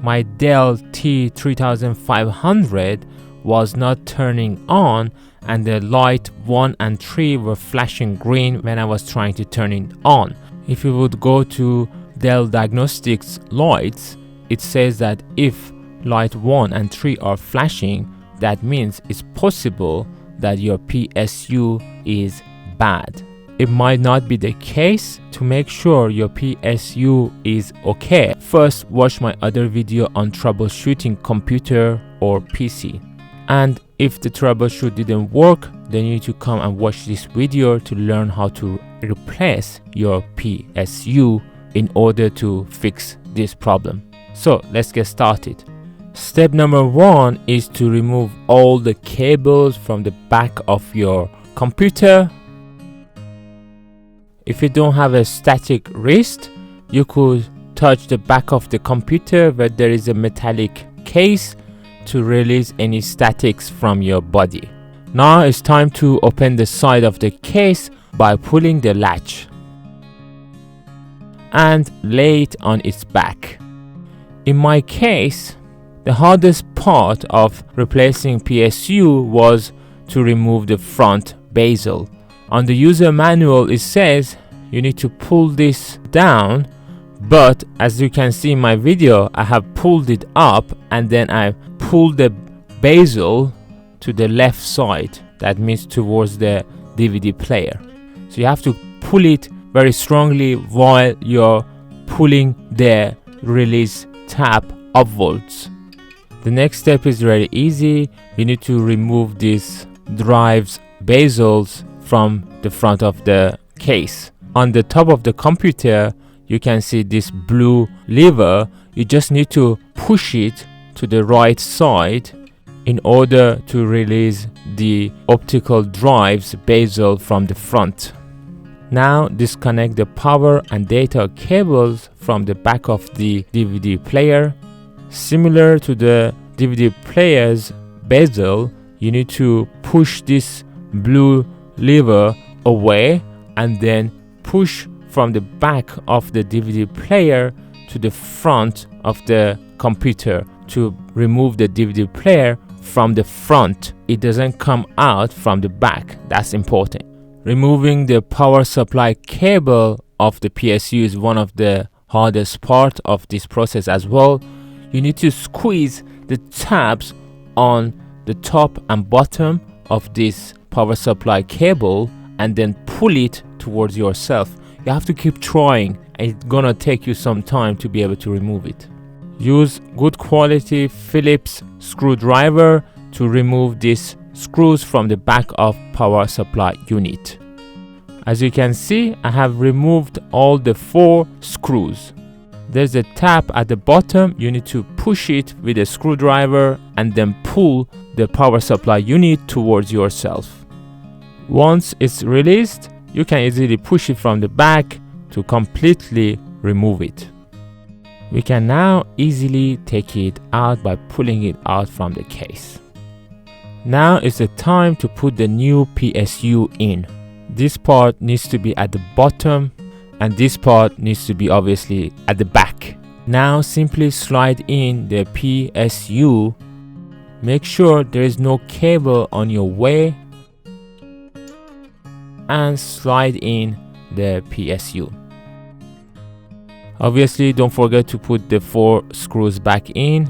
my Dell T3500 was not turning on, and the light 1 and 3 were flashing green when I was trying to turn it on. If you would go to Dell Diagnostics lights, it says that if light 1 and 3 are flashing, that means it's possible that your PSU is bad. It might not be the case. To make sure your PSU is okay, first watch my other video on troubleshooting computer or PC. And if the troubleshoot didn't work, then you need to come and watch this video to learn how to replace your PSU in order to fix this problem. So let's get started. Step number 1 is to remove all the cables from the back of your computer. If you don't have a static wrist, you could touch the back of the computer where there is a metallic case to release any statics from your body. Now it's time to open the side of the case by pulling the latch and lay it on its back. In my case, the hardest part of replacing PSU was to remove the front bezel. On the user manual it says you need to pull this down, but as you can see in my video, I have pulled it up and then I pulled the bezel to the left side. That means towards the DVD player. So you have to pull it very strongly while you're pulling the release tab upwards. The next step is very easy. You need to remove these drives bezels from the front of the case. On the top of the computer, you can see this blue lever. You just need to push it to the right side in order to release the optical drives bezel from the front. Now disconnect the power and data cables from the back of the DVD player. Similar to the DVD player's bezel, you need to push this blue lever away and then push from the back of the DVD player to the front of the computer to remove the DVD player from the front. It doesn't come out from the back. That's important. Removing the power supply cable of the PSU is one of the hardest part of this process as well. You need to squeeze the tabs on the top and bottom of this power supply cable and then pull it towards yourself. You have to keep trying, and it's gonna take you some time to be able to remove it. Use good quality Phillips screwdriver to remove these screws from the back of power supply unit. As you can see, I have removed all the 4 screws. There's a tab at the bottom. You need to push it with a screwdriver and then pull the power supply unit towards yourself. Once it's released, you can easily push it from the back to completely remove it. We can now easily take it out by pulling it out from the case. Now is the time to put the new PSU in. This part needs to be at the bottom and this part needs to be obviously at the back. Now simply slide in the PSU. Make sure there is no cable on your way and slide in the PSU. Obviously don't forget to put the 4 screws back in.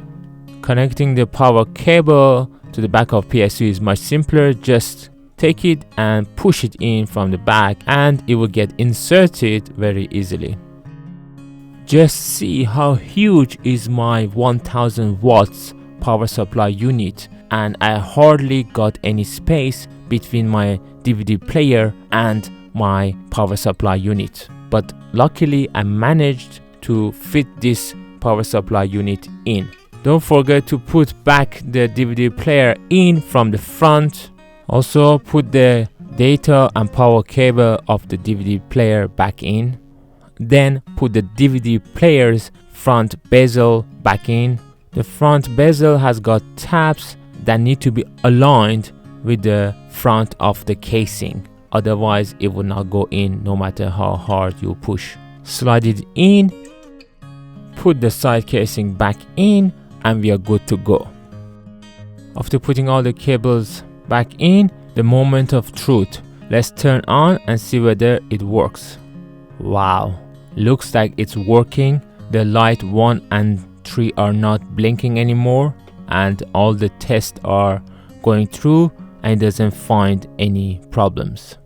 Connecting the power cable to the back of PSU is much simpler. Just take it and push it in from the back and it will get inserted very easily. Just see how huge is my 1000 watts power supply unit, and I hardly got any space between my DVD player and my power supply unit. But luckily I managed to fit this power supply unit in. Don't forget to put back the DVD player in from the front. Also put the data and power cable of the DVD player back in. Then put the DVD player's front bezel back in. The front bezel has got tabs that need to be aligned with the front of the casing. Otherwise it will not go in no matter how hard you push. Slide it in. put the side casing back in and we are good to go. After putting all the cables back in, the moment of truth. Let's turn on and see whether it works. Wow, looks like it's working. The light 1 and 3 are not blinking anymore, and all the tests are going through and it doesn't find any problems.